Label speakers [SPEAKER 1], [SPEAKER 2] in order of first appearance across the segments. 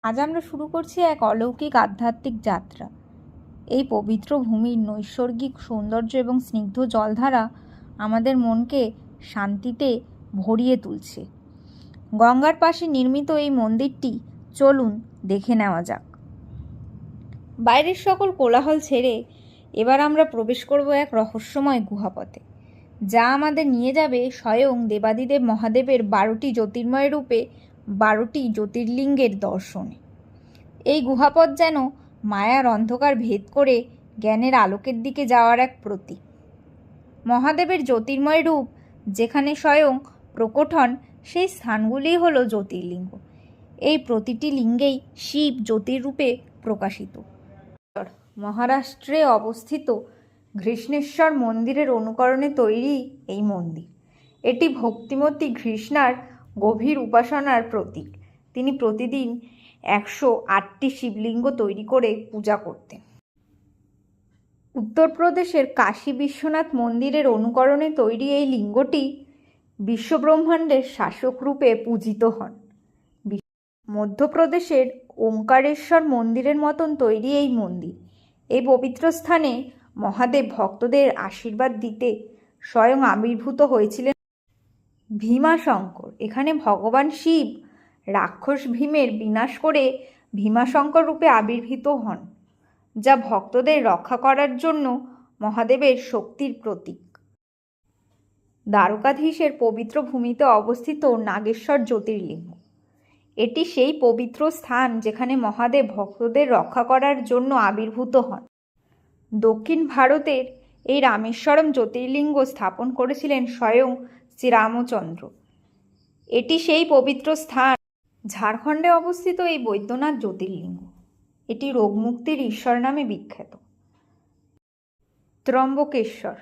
[SPEAKER 1] আজ আমরা শুরু করছি এক অলৌকিক আধ্যাত্মিক যাত্রা। এই পবিত্র ভূমির নৈসর্গিক সৌন্দর্য এবং স্নিগ্ধ জলধারা আমাদের মনকে শান্তিতে ভরিয়ে তুলছে। গঙ্গার পাশে নির্মিত এই মন্দিরটি চলুন দেখে নেওয়া যাক। বাইরের সকল কোলাহল ছেড়ে এবার আমরা প্রবেশ করব এক রহস্যময় গুহাপথে, যা আমাদের নিয়ে যাবে স্বয়ং দেবাদিদেব মহাদেবের 12টি জ্যোতির্ময় রূপে 12টি জ্যোতির্লিঙ্গের দর্শনে। এই গুহাপথ যেন মায়ার অন্ধকার ভেদ করে জ্ঞানের আলোকের দিকে যাওয়ার এক প্রতীক। মহাদেবের জ্যোতির্ময় রূপ যেখানে স্বয়ং প্রকট হন, সেই স্থানগুলিই হল জ্যোতির্লিঙ্গ। এই প্রতিটি লিঙ্গেই শিব জ্যোতির্রূপে প্রকাশিত। মহারাষ্ট্রে অবস্থিত ঘৃষ্ণেশ্বর মন্দিরের অনুকরণে তৈরি এই মন্দির। এটি ভক্তিমতী ঘৃষ্ণার গভীর উপাসনার প্রতীক। তিনি প্রতিদিন 108টি শিবলিঙ্গ তৈরি করে পূজা করতেন। উত্তরপ্রদেশের কাশী বিশ্বনাথ মন্দিরের অনুকরণে তৈরি এই লিঙ্গটি বিশ্বব্রহ্মাণ্ডের শাসক রূপে পূজিত হন। মধ্যপ্রদেশের ওঙ্কারেশ্বর মন্দিরের মতন তৈরি এই মন্দির। এই পবিত্র স্থানে মহাদেব ভক্তদের আশীর্বাদ দিতে স্বয়ং আবির্ভূত হয়েছিলেন ভীমাশঙ্কর। এখানে ভগবান শিব রাক্ষস ভীমের বিনাশ করে ভীমাশঙ্কর রূপে আবির্ভূত হন, যা ভক্তদের রক্ষা করার জন্য মহাদেবের শক্তির প্রতীক। দ্বারকাধীশের পবিত্র ভূমিতে অবস্থিত নাগেশ্বর জ্যোতির্লিঙ্গ। এটি সেই পবিত্র স্থান যেখানে মহাদেব ভক্তদের রক্ষা করার জন্য আবির্ভূত হন। দক্ষিণ ভারতের এই রামেশ্বরম জ্যোতির্লিঙ্গ স্থাপন করেছিলেন স্বয়ং শ্রীরামচন্দ্র। এটি সেই পবিত্র স্থান। ঝাড়খণ্ডে অবস্থিত এই বৈদ্যনাথ জ্যোতির্লিঙ্গ, এটি রোগমুক্তির ঈশ্বর নামে বিখ্যাত। ত্রম্বকেশ্বর,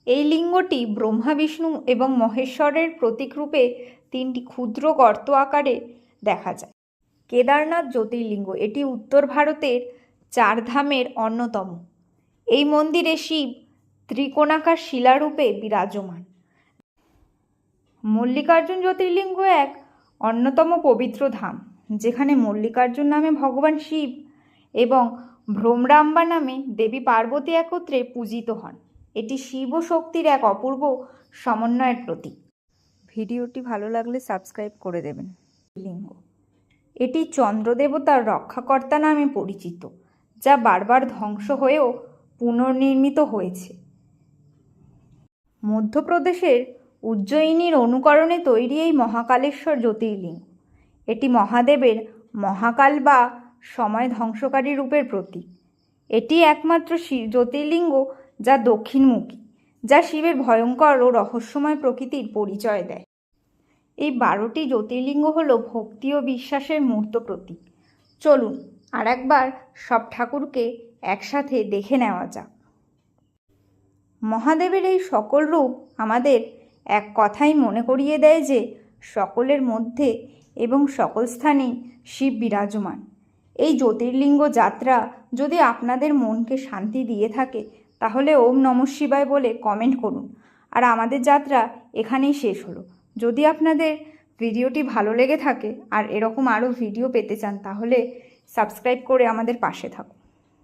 [SPEAKER 1] এই লিঙ্গটি ব্রহ্মা বিষ্ণু এবং মহেশ্বরের প্রতীক রূপে 3টি ক্ষুদ্র গর্ত আকারে দেখা যায়। কেদারনাথ জ্যোতির্লিঙ্গ, এটি উত্তর ভারতের 4 ধামের অন্যতম। এই মন্দিরে শিব ত্রিকোণাকার শিলারূপে বিরাজমান। মল্লিকার্জুন জ্যোতির্লিঙ্গ এক অন্যতম পবিত্র ধাম, যেখানে মল্লিকার্জুন নামে ভগবান শিব এবং ভ্রমরাম্বা নামে দেবী পার্বতী একত্রে পূজিত হন। এটি শিব ও শক্তির এক অপূর্ব সমন্বয়ের প্রতীক। ভিডিওটি ভালো লাগলে সাবস্ক্রাইব করে দেবেন। লিঙ্গ, এটি চন্দ্রদেবতার রক্ষাকর্তা নামে পরিচিত, যা বারবার ধ্বংস হয়েও পুনর্নির্মিত হয়েছে। মধ্যপ্রদেশের উজ্জয়িনীর অনুকরণে তৈরি এই মহাকালেশ্বর জ্যোতির্লিঙ্গ। এটি মহাদেবের মহাকাল বা সময় ধ্বংসকারী রূপের প্রতীক। এটি একমাত্র জ্যোতির্লিঙ্গ যা দক্ষিণমুখী, যা শিবের ভয়ঙ্কর ও রহস্যময় প্রকৃতির পরিচয় দেয়। এই 12টি জ্যোতির্লিঙ্গ হল ভক্তি ও বিশ্বাসের মূর্ত প্রতীক। চলুন আর একবার সব ঠাকুরকে একসাথে দেখে নেওয়া যাক। মহাদেবের এই সকল রূপ আমাদের এক কথাই মনে করিয়ে দেয় যে সকলের মধ্যে এবং সকল স্থানেই শিব বিরাজমান। এই জ্যোতির্লিঙ্গ যাত্রা যদি আপনাদের মনকে শান্তি দিয়ে থাকে, তাহলে ওম নমঃ শিবায় বলে কমেন্ট করুন। আর আমাদের যাত্রা এখানেই শেষ হলো। যদি আপনাদের ভিডিওটি ভালো লেগে থাকে আর এরকম আরও ভিডিও পেতে চান, তাহলে সাবস্ক্রাইব করে আমাদের পাশে থাকুন।